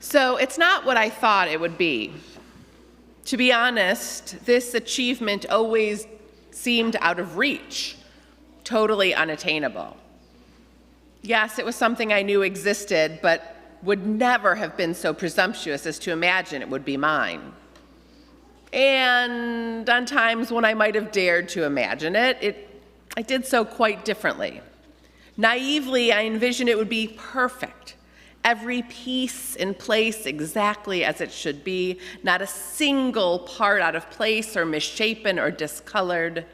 So it's not what I thought it would be. To be honest, this achievement always seemed out of reach, totally unattainable. Yes, it was something I knew existed, but would never have been so presumptuous as to imagine it would be mine. And on times when I might have dared to imagine it, I did so quite differently. Naively, I envisioned it would be perfect. Every piece in place exactly as it should be, not a single part out of place or misshapen or discolored.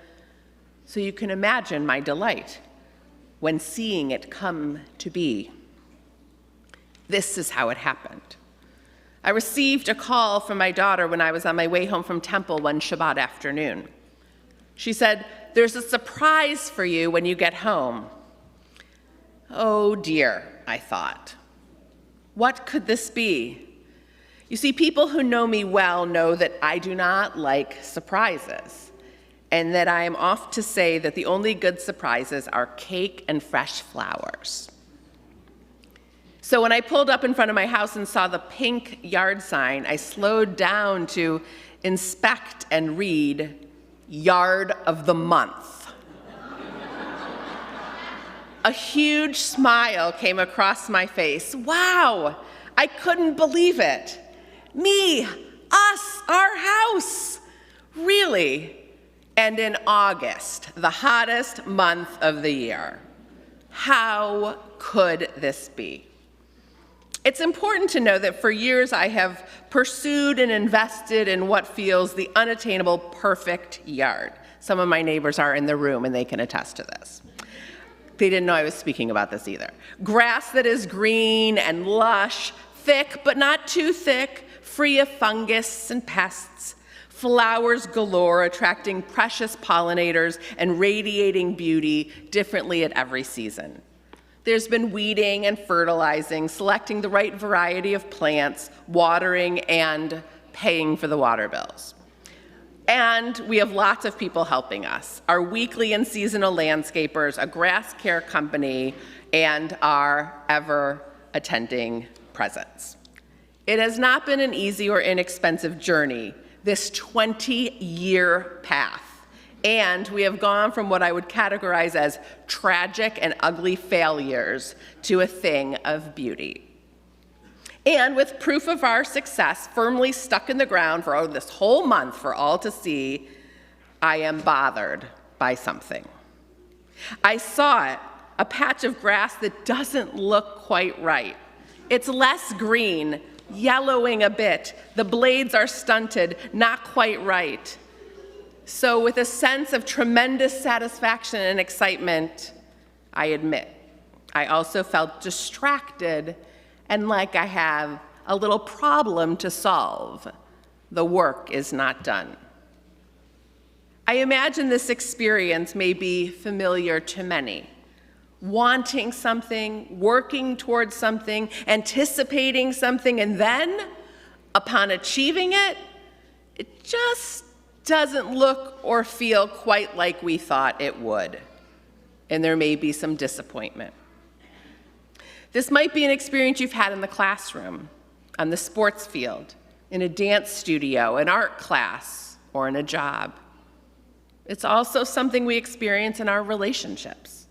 So you can imagine my delight when seeing it come to be. This is how it happened. I received a call from my daughter when I was on my way home from temple one Shabbat afternoon. She said, "There's a surprise for you when you get home." Oh dear, I thought. What could this be? You see, people who know me well know that I do not like surprises, and that I am off to say that the only good surprises are cake and fresh flowers. So when I pulled up in front of my house and saw the pink yard sign, I slowed down to inspect and read, "Yard of the Month." A huge smile came across my face. Wow, I couldn't believe it. Me, us, our house. Really? And in August, the hottest month of the year. How could this be? It's important to know that for years I have pursued and invested in what feels the unattainable perfect yard. Some of my neighbors are in the room and they can attest to this. They didn't know I was speaking about this either. Grass that is green and lush, thick but not too thick, free of fungus and pests, flowers galore attracting precious pollinators and radiating beauty differently at every season. There's been weeding and fertilizing, selecting the right variety of plants, watering, and paying for the water bills. And we have lots of people helping us. Our weekly and seasonal landscapers, a grass care company, and our ever-attending presence. It has not been an easy or inexpensive journey, this 20-year path. And we have gone from what I would categorize as tragic and ugly failures to a thing of beauty. And with proof of our success firmly stuck in the ground for this whole month for all to see, I am bothered by something. I saw it, a patch of grass that doesn't look quite right. It's less green, yellowing a bit. The blades are stunted, not quite right. So with a sense of tremendous satisfaction and excitement, I admit, I also felt distracted and like I have a little problem to solve. The work is not done. I imagine this experience may be familiar to many. Wanting something, working towards something, anticipating something, and then, upon achieving it, it just doesn't look or feel quite like we thought it would. And there may be some disappointment. This might be an experience you've had in the classroom, on the sports field, in a dance studio, an art class, or in a job. It's also something we experience in our relationships.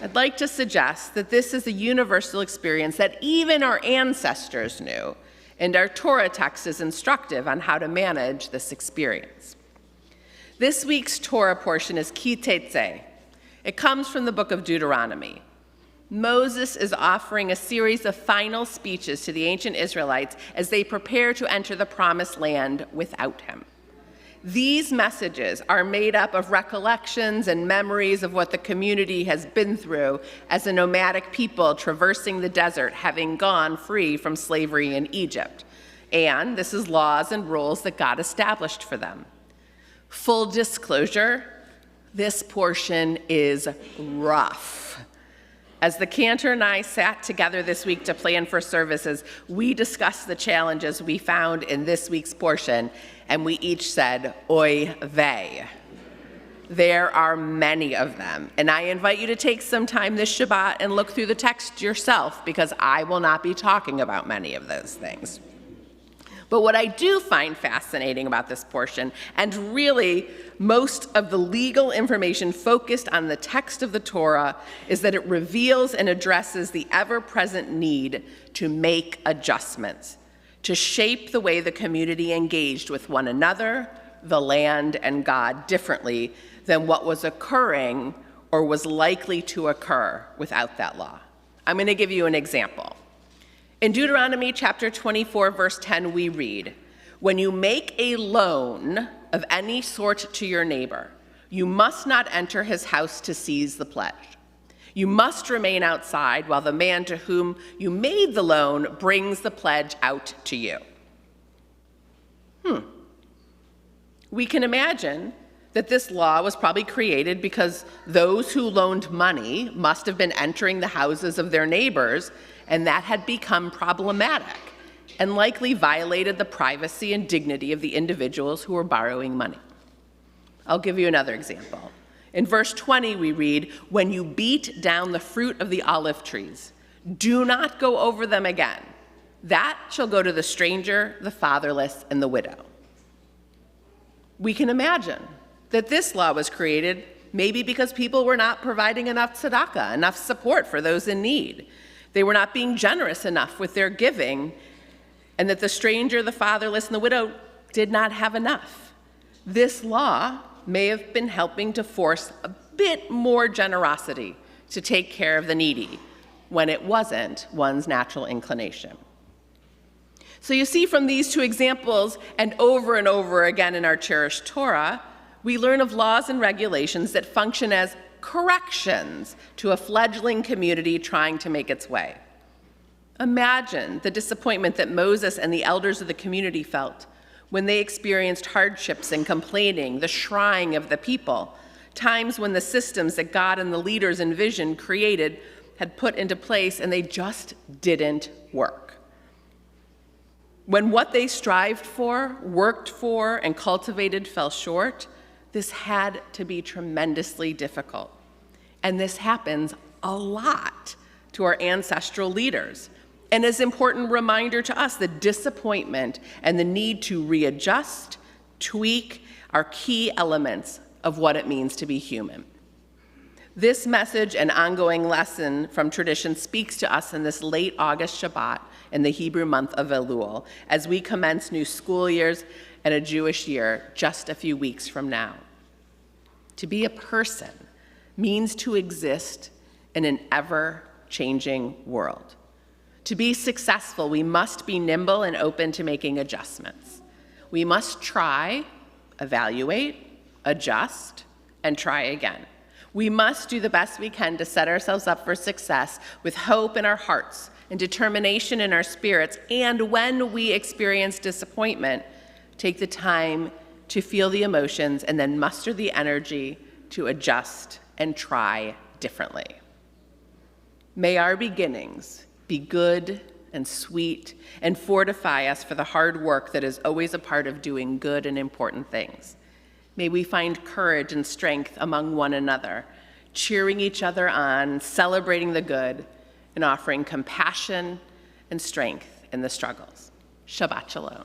I'd like to suggest that this is a universal experience that even our ancestors knew, and our Torah text is instructive on how to manage this experience. This week's Torah portion is Ki Tetzeh. It comes from the book of Deuteronomy. Moses is offering a series of final speeches to the ancient Israelites as they prepare to enter the promised land without him. These messages are made up of recollections and memories of what the community has been through as a nomadic people traversing the desert, having gone free from slavery in Egypt. And this is laws and rules that God established for them. Full disclosure, this portion is rough. As the cantor and I sat together this week to plan for services, we discussed the challenges we found in this week's portion, and we each said, oy vey. There are many of them, and I invite you to take some time this Shabbat and look through the text yourself, because I will not be talking about many of those things. But what I do find fascinating about this portion, and really most of the legal information focused on the text of the Torah, is that it reveals and addresses the ever-present need to make adjustments, to shape the way the community engaged with one another, the land, and God differently than what was occurring or was likely to occur without that law. I'm going to give you an example. In Deuteronomy chapter 24, verse 10, we read, "When you make a loan of any sort to your neighbor, you must not enter his house to seize the pledge. You must remain outside while the man to whom you made the loan brings the pledge out to you." We can imagine that this law was probably created because those who loaned money must have been entering the houses of their neighbors, and that had become problematic and likely violated the privacy and dignity of the individuals who were borrowing money. I'll give you another example. In verse 20, we read, "When you beat down the fruit of the olive trees, do not go over them again. That shall go to the stranger, the fatherless, and the widow." We can imagine that this law was created maybe because people were not providing enough tzedakah, enough support for those in need. They were not being generous enough with their giving, and that the stranger, the fatherless, and the widow did not have enough. This law may have been helping to force a bit more generosity to take care of the needy when it wasn't one's natural inclination. So you see from these two examples, and over again in our cherished Torah, we learn of laws and regulations that function as corrections to a fledgling community trying to make its way. Imagine the disappointment that Moses and the elders of the community felt when they experienced hardships and complaining, the shrieing of the people, times when the systems that God and the leaders envisioned, created, had put into place, and they just didn't work. When what they strived for, worked for, and cultivated fell short, this had to be tremendously difficult. And this happens a lot to our ancestral leaders, and is an important reminder to us that disappointment and the need to readjust, tweak, are key elements of what it means to be human. This message and ongoing lesson from tradition speaks to us in this late August Shabbat in the Hebrew month of Elul, as we commence new school years and a Jewish year just a few weeks from now. To be a person means to exist in an ever-changing world. To be successful, we must be nimble and open to making adjustments. We must try, evaluate, adjust, and try again. We must do the best we can to set ourselves up for success with hope in our hearts and determination in our spirits, and when we experience disappointment, take the time to feel the emotions and then muster the energy to adjust and try differently. May our beginnings be good and sweet and fortify us for the hard work that is always a part of doing good and important things. May we find courage and strength among one another, cheering each other on, celebrating the good, and offering compassion and strength in the struggles. Shabbat Shalom.